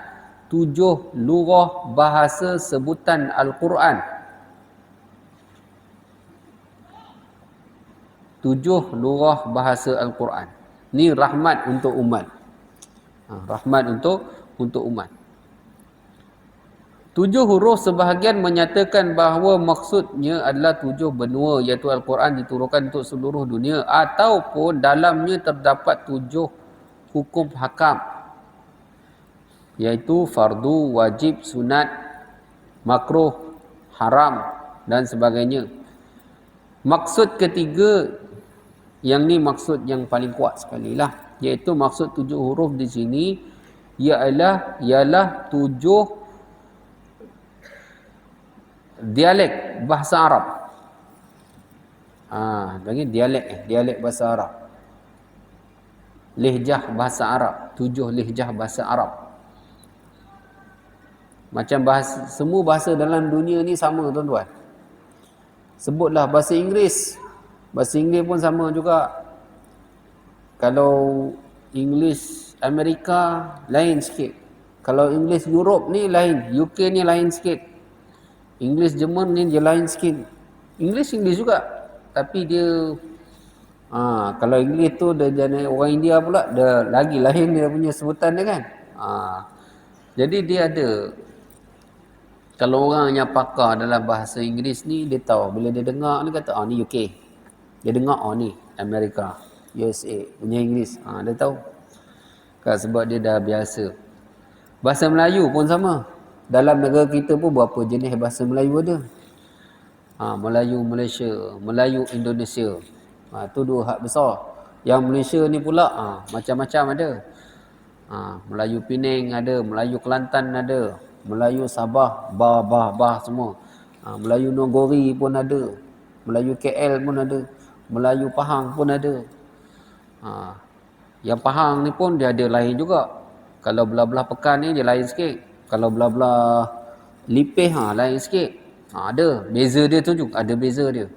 7 lugah bahasa sebutan Al-Quran. 7 lugah bahasa Al-Quran. Ni rahmat untuk umat. Rahmat untuk umat. 7 huruf sebahagian menyatakan bahawa maksudnya adalah 7 benua, iaitu Al-Quran diturunkan untuk seluruh dunia, ataupun dalamnya terdapat 7 hukum hakam, iaitu fardu, wajib, sunat, makruh, haram dan sebagainya. Maksud ketiga, yang ni maksud yang paling kuat sekali lah, iaitu maksud 7 huruf di sini ialah 7 dialek bahasa Arab. Bagi dialek bahasa Arab. Lehjah bahasa Arab, 7 lehjah bahasa Arab. Macam bahasa, semua bahasa dalam dunia ni sama tuan-tuan. Sebutlah bahasa Inggeris. Bahasa Inggeris pun sama juga. Kalau Inggeris Amerika lain sikit. Kalau Inggeris Europe ni lain, UK ni lain sikit. Inggeris Jerman ni dia lain sikit. Inggeris juga, tapi dia kalau Inggeris tu dia jadi orang India pula, dia lagi lain dia punya sebutan dia kan. Jadi dia ada, kalau orang yang pakar dalam bahasa Inggeris ni, dia tahu bila dia dengar ni kata ni UK. Dia dengar ni Amerika, USA punya Inggeris. Dia tahu. Kan sebab dia dah biasa. Bahasa Melayu pun sama. Dalam negara kita pun berapa jenis bahasa Melayu ada. Melayu Malaysia, Melayu Indonesia. Tu 2 hak besar. Yang Malaysia ni pula macam-macam ada. Melayu Penang ada, Melayu Kelantan ada, Melayu Sabah, bah semua. Melayu Nogori pun ada, Melayu KL pun ada, Melayu Pahang pun ada. Yang Pahang ni pun dia ada lain juga. Kalau belah-belah Pekan ni dia lain sikit. Kalau belah-belah Lipih lain sikit. Ada beza dia tu juga, ada beza dia.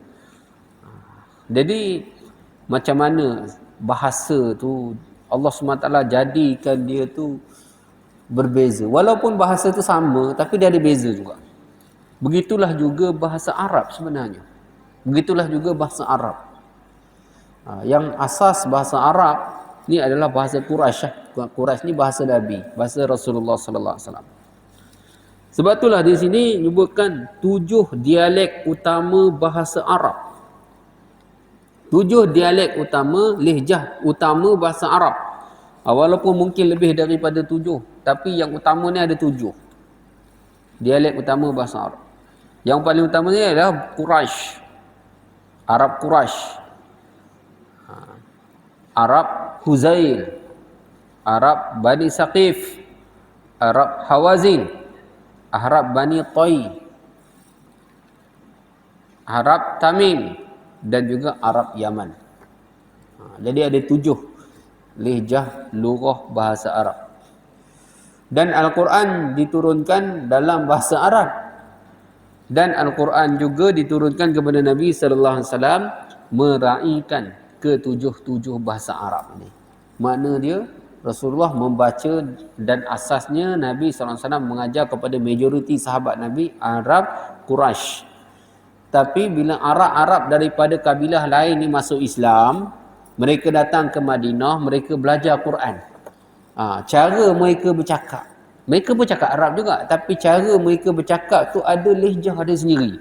Jadi macam mana bahasa tu Allah SWT jadikan dia tu berbeza. Walaupun bahasa tu sama, tapi dia ada beza juga. Begitulah juga bahasa Arab sebenarnya. Begitulah juga bahasa Arab. Yang asas bahasa Arab ni adalah bahasa Quraisy. Quraisy ni bahasa Nabi, bahasa Rasulullah sallallahu alaihi wasallam. Sebab itulah di sini menyebutkan 7 dialek utama bahasa Arab. 7 dialek utama, lehjah utama bahasa Arab. Walaupun mungkin lebih daripada 7, tapi yang utama ni ada 7 dialek utama bahasa Arab. Yang paling utama ni adalah Quraisy. Arab Quraisy. Arab Huzail. Arab Bani Saqif. Arab Hawazin. Arab Bani Tay, Arab Tamim, dan juga Arab Yaman. Jadi ada 7 lehjah lugah bahasa Arab. Dan Al-Quran diturunkan dalam bahasa Arab. Dan Al-Quran juga diturunkan kepada Nabi sallallahu alaihi wasallam meraihkan ke-7 bahasa Arab ini. Makna dia Rasulullah membaca, dan asasnya Nabi SAW mengajar kepada majoriti sahabat Nabi Arab Quraisy. Tapi bila Arab daripada kabilah lain ni masuk Islam, mereka datang ke Madinah, mereka belajar Quran. Cara mereka bercakap, mereka pun cakap Arab juga, tapi cara mereka bercakap tu ada lehjah dia sendiri.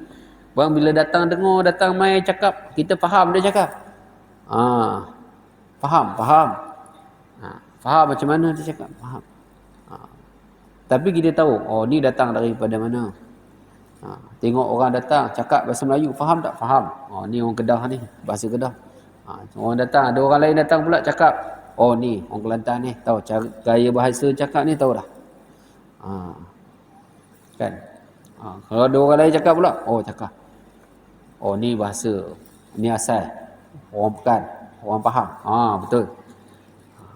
Bang bila datang dengar, datang mai cakap, kita faham dia cakap. Faham. Faham macam mana dia cakap? Faham. Tapi kita tahu, ni datang daripada mana. Tengok orang datang, cakap bahasa Melayu, faham tak? Faham. Ni orang Kedah ni, bahasa Kedah. Orang datang, ada orang lain datang pula cakap, ni orang Kelantan ni, tahu cara gaya bahasa cakap ni, tahu dah. Kan? Kalau ada orang lain cakap pula, cakap. Ni bahasa, ni asal. Orang Pekan, orang faham. Betul.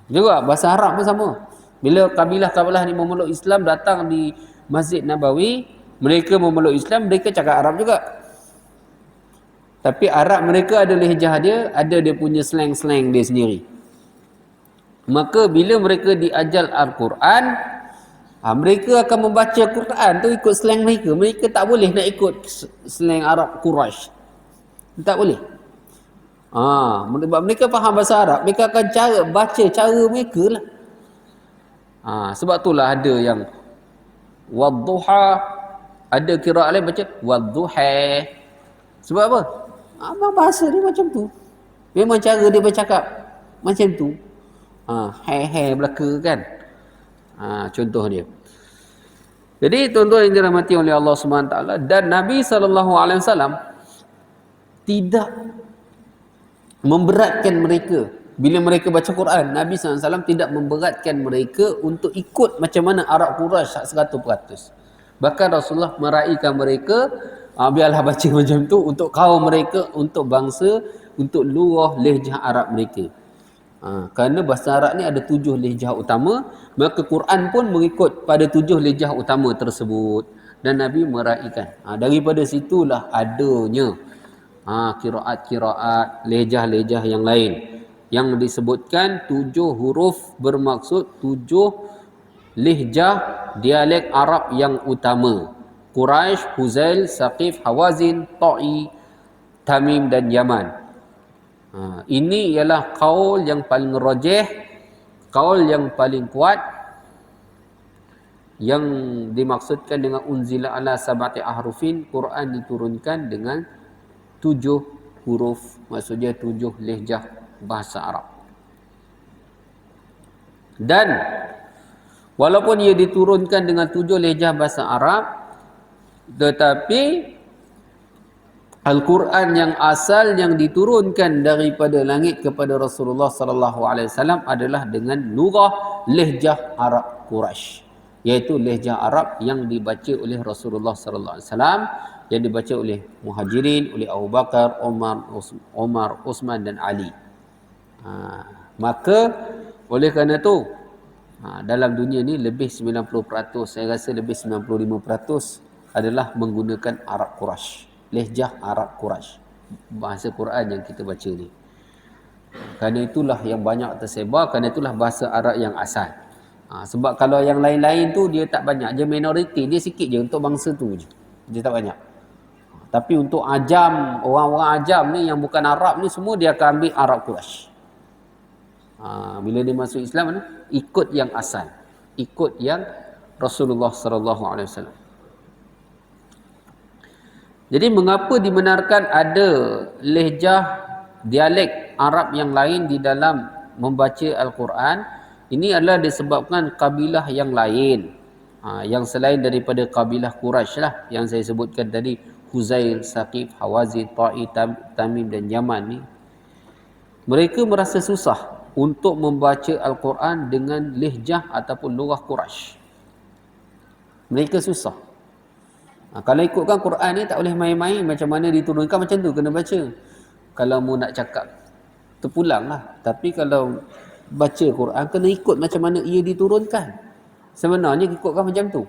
Juga bahasa Arab pun sama. Bila kabilah-kabilah ni memeluk Islam, datang di Masjid Nabawi, mereka memeluk Islam, mereka cakap Arab juga. Tapi Arab mereka ada lehjah dia, ada dia punya slang-slang dia sendiri. Maka bila mereka diajar Al-Quran, mereka akan membaca Quran tu ikut slang mereka. Mereka tak boleh nak ikut slang Arab Quraisy. Tak boleh. Mereka faham bahasa Arab, mereka akan baca cara mereka lah. Sebab itulah ada yang wadduha, ada qiraat lain baca wadduha. Sebab apa? Bahasa dia macam tu. Memang cara dia bercakap macam tu. Hai belaka kan. Contoh dia. Jadi tuan-tuan yang dirahmati oleh Allah SWT, dan Nabi SAW tidak memberatkan mereka bila mereka baca Quran. Nabi SAW tidak memberatkan mereka untuk ikut macam mana Arab Quraisy 100%. Bahkan Rasulullah meraihkan mereka, biarlah baca macam tu untuk kaum mereka, untuk bangsa, untuk luar lehjah Arab mereka. Kerana bahasa Arab ni ada 7 lehjah utama, maka Quran pun mengikut pada 7 lehjah utama tersebut, dan Nabi meraihkan. Daripada situlah adanya kiraat-kiraat lehjah-lehjah yang lain yang disebutkan 7 huruf bermaksud 7 lehjah dialek Arab yang utama: Quraisy, Huzail, Saqif, Hawazin, Ta'i, Tamim dan Yaman. Ini ialah qaul yang paling rajih, qaul yang paling kuat, yang dimaksudkan dengan unzila ala sab'ati ahrufin. Quran diturunkan dengan 7 huruf, maksudnya 7 lehjah bahasa Arab. Dan walaupun ia diturunkan dengan 7 lehjah bahasa Arab, tetapi Al-Quran yang asal yang diturunkan daripada langit kepada Rasulullah sallallahu alaihi wasallam adalah dengan lughah lehjah Arab Quraisy, iaitu lehjah Arab yang dibaca oleh Rasulullah sallallahu alaihi wasallam, yang dibaca oleh Muhajirin, oleh Abu Bakar, Umar, Uthman dan Ali. Maka oleh kerana itu dalam dunia ni lebih 90%, saya rasa lebih 95% adalah menggunakan Arab Quraisy. Lehjah Arab Quraisy, bahasa Quran yang kita baca ni. Kerana itulah yang banyak tersebar, kerana itulah bahasa Arab yang asal. Sebab kalau yang lain-lain tu dia tak banyak, dia minoriti, dia sikit je untuk bangsa tu je, dia tak banyak. Tapi untuk ajam, orang-orang ajam ni yang bukan Arab ni, semua dia akan ambil Arab Quraisy. Bila dia masuk Islam ni, ikut yang asal, ikut yang Rasulullah sallallahu alaihi wasallam. Jadi mengapa dibenarkan ada lehjah dialek Arab yang lain di dalam membaca Al-Quran? Ini adalah disebabkan kabilah yang lain, yang selain daripada kabilah Quraisy lah, yang saya sebutkan tadi, Huzail, Saqif, Hawazin, Ta'i, Tamim dan Yaman ni. Mereka merasa susah untuk membaca Al-Quran dengan lehjah ataupun lughah Quraisy. Mereka susah. Kalau ikutkan Quran ni tak boleh main-main, macam mana diturunkan macam tu kena baca. Kalau mu nak cakap terpulang lah. Tapi kalau baca Quran kena ikut macam mana ia diturunkan. Sebenarnya ikutkan macam tu.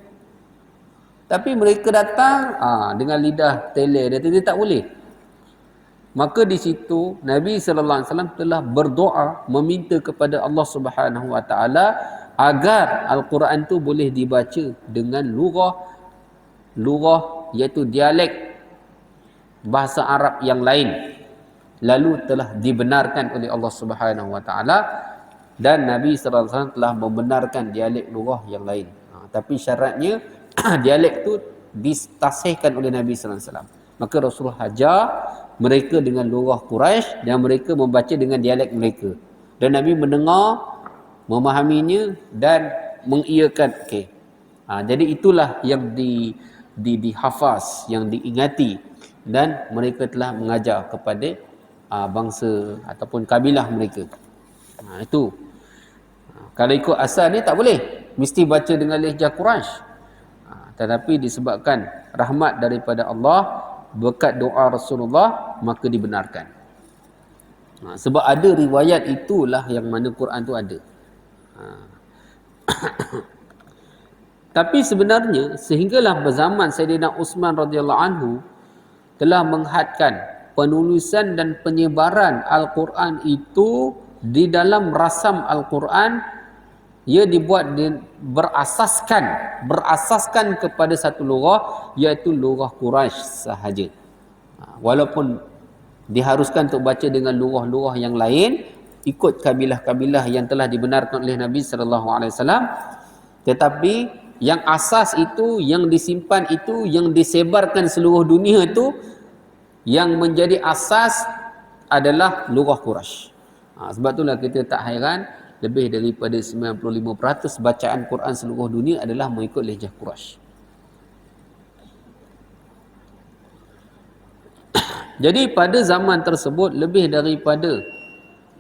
Tapi mereka datang dengan lidah tele dia tak boleh. Maka di situ Nabi sallallahu alaihi wasallam telah berdoa meminta kepada Allah Subhanahu wa taala agar Al-Quran tu boleh dibaca dengan lughah iaitu dialek bahasa Arab yang lain. Lalu telah dibenarkan oleh Allah Subhanahu wa taala, dan Nabi sallallahu alaihi wasallam telah membenarkan dialek lughah yang lain. Tapi syaratnya dialek tu ditasihkan oleh Nabi sallallahu alaihi wasallam. Maka Rasulullah ajar mereka dengan lughah Quraisy dan mereka membaca dengan dialek mereka. Dan Nabi mendengar, memahaminya dan mengiyakan. Jadi itulah yang dihafaz, yang diingati, dan mereka telah mengajar kepada bangsa ataupun kabilah mereka. Itu. Kalau ikut asal ni tak boleh, mesti baca dengan lehjah Quraisy. Tetapi disebabkan rahmat daripada Allah, berkat doa Rasulullah, maka dibenarkan. Sebab ada riwayat itulah yang mana Quran tu ada. Tapi sebenarnya sehinggalah berzaman Sayyidina Uthman radhiyallahu anhu telah menghadkan penulisan dan penyebaran Al-Quran itu di dalam rasam Al-Quran ia dibuat berasaskan kepada satu lugah, iaitu lugah Quraisy sahaja. Walaupun diharuskan untuk baca dengan lugah-lugah yang lain ikut kabilah-kabilah yang telah dibenarkan oleh Nabi sallallahu alaihi wasallam, tetapi yang asas itu, yang disimpan itu, yang disebarkan seluruh dunia itu, yang menjadi asas adalah lugah Quraisy. Sebab itulah kita tak hairan lebih daripada 95% bacaan Quran seluruh dunia adalah mengikut lehjah Quraisy. Jadi pada zaman tersebut lebih daripada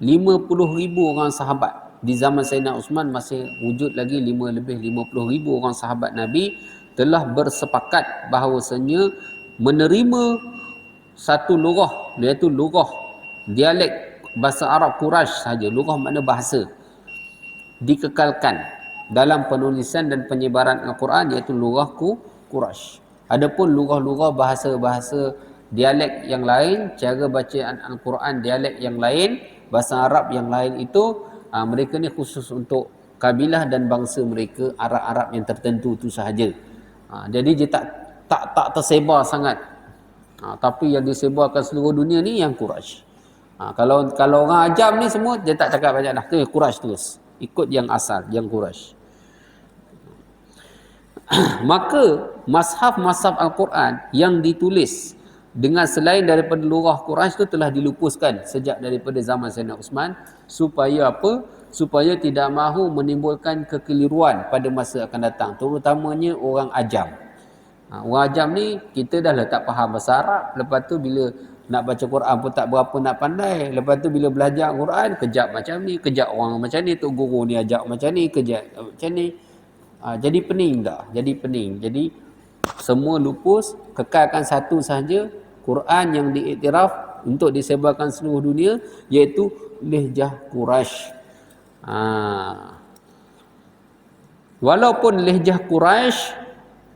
50,000 orang sahabat. Di zaman Sayyidina Uthman masih wujud lagi lebih 50,000 orang sahabat Nabi telah bersepakat bahawasanya menerima satu lugah, iaitu lugah dialek bahasa Arab Quraisy sahaja. Lugah makna bahasa dikekalkan dalam penulisan dan penyebaran Al-Quran, iaitu lugah Quraisy. Adapun lugah-lugah bahasa-bahasa dialek yang lain, cara bacaan Al-Quran dialek yang lain, bahasa Arab yang lain itu, mereka ni khusus untuk kabilah dan bangsa mereka, Arab-Arab yang tertentu itu sahaja. Jadi dia tak tersebar sangat. Tapi yang disebarkan seluruh dunia ni yang Quraisy. Kalau orang ajam ni semua dia tak cakap banyak dah, tu Quraisy terus. Ikut yang asal, yang Quraisy. Maka mashaf-mashaf Al-Quran yang ditulis dengan selain daripada lugah Quraisy itu telah dilupuskan sejak daripada zaman Sayyidina Uthman, supaya apa? Supaya tidak mahu menimbulkan kekeliruan pada masa akan datang, terutamanya orang ajam. Orang ajam ni kita dah tak faham bahasa Arab, lepas tu bila nak baca Quran pun tak berapa nak pandai, lepas tu bila belajar Quran kejap macam ni, kejap orang macam ni, tu guru ni ajak macam ni, kejap macam ni. Jadi pening dah, jadi pening. Jadi semua lupus, kekalkan satu sahaja Quran yang diiktiraf untuk disebarkan seluruh dunia, iaitu lehjah Quraisy. Walaupun lehjah Quraisy,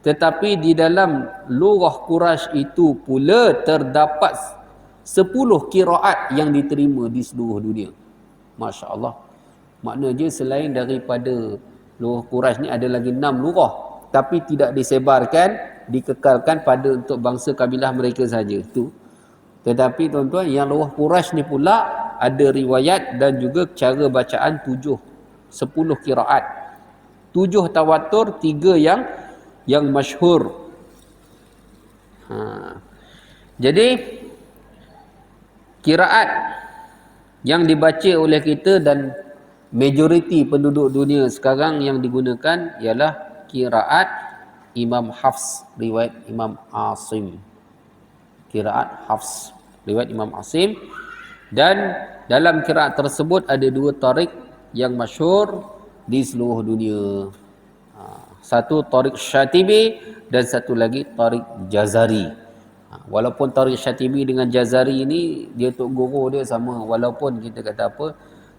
tetapi di dalam lugah Quraisy itu pula terdapat 10 qiraat yang diterima di seluruh dunia. Masya Allah. Maknanya selain daripada lugah Quraisy ni ada lagi 6 lugah, tapi tidak disebarkan, dikekalkan pada untuk bangsa kabilah mereka saja tu. Tetapi tuan-tuan, yang lugah Quraisy ni pula ada riwayat dan juga cara bacaan 10 qiraat. 7 tawatur, 3 yang masyhur. Jadi qiraat yang dibaca oleh kita dan majoriti penduduk dunia sekarang yang digunakan ialah qiraat Imam Hafs, riwayat Imam Asim. Qiraat Hafs, riwayat Imam Asim. Dan dalam qiraat tersebut ada 2 tarik yang masyhur di seluruh dunia. Satu tarik Syatibi dan satu lagi tarik Jazari. Walaupun tarik Syatibi dengan Jazari ini dia tok guru dia sama, walaupun kita kata apa,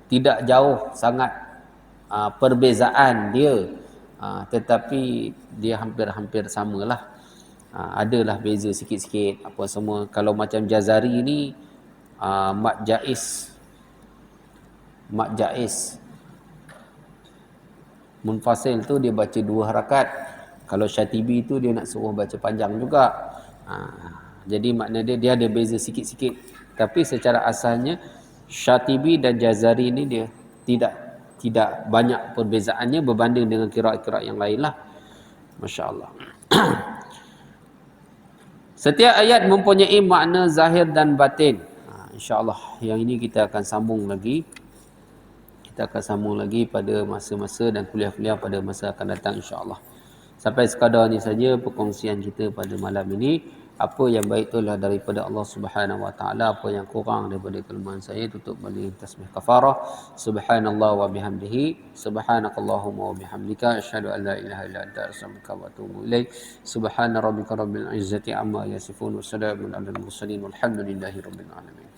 tidak jauh sangat perbezaan dia, tetapi dia hampir samalah. Adalah beza sikit-sikit apa semua. Kalau macam Jazari ni mat jaiz munfasil tu dia baca 2 harakat. Kalau Syatibi tu dia nak suruh baca panjang juga. Jadi makna dia ada beza sikit-sikit, tapi secara asalnya Syatibi dan Jazari ni dia tidak banyak perbezaannya berbanding dengan qiraat-qiraat yang lain lah. Masya Allah. Setiap ayat mempunyai makna zahir dan batin. InsyaAllah yang ini kita akan sambung lagi. Kita akan sambung lagi pada masa-masa dan kuliah-kuliah pada masa akan datang, insyaAllah. Sampai sekadar ini saja perkongsian kita pada malam ini. Apa yang baik itulah daripada Allah Subhanahu Wa Taala, apa yang kurang daripada kelemahan saya tutup balik tasbih kafarah. Subhanallah wa bihamdihi, subhanakallahumma wa bihamdika, asyhadu an la ilaha illa anta, astaghfiruka wa atubu ilaik. Subhana rabbika rabbil izzati amma yasifun, wa salamun alal mursalin, walhamdulillahi rabbil alamin.